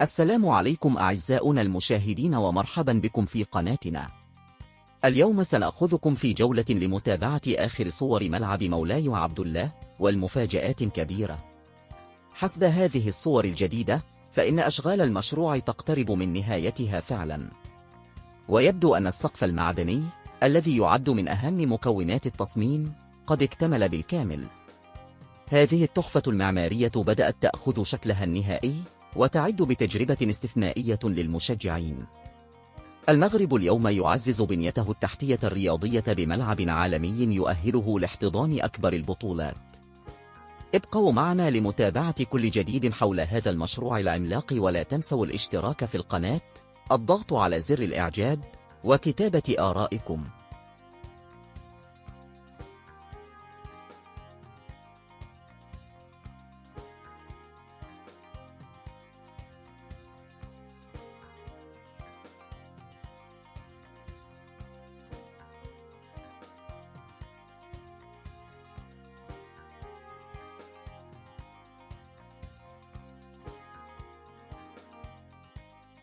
السلام عليكم أعزاؤنا المشاهدين ومرحبا بكم في قناتنا. اليوم سنأخذكم في جولة لمتابعة آخر صور ملعب مولاي عبد الله والمفاجآت كبيرة. حسب هذه الصور الجديدة فإن أشغال المشروع تقترب من نهايتها فعلا، ويبدو أن السقف المعدني الذي يعد من أهم مكونات التصميم قد اكتمل بالكامل. هذه التحفة المعمارية بدأت تأخذ شكلها النهائي وتعد بتجربة استثنائية للمشجعين. المغرب اليوم يعزز بنيته التحتية الرياضية بملعب عالمي يؤهله لاحتضان أكبر البطولات. ابقوا معنا لمتابعة كل جديد حول هذا المشروع العملاق، ولا تنسوا الاشتراك في القناة، الضغط على زر الإعجاب وكتابة آرائكم.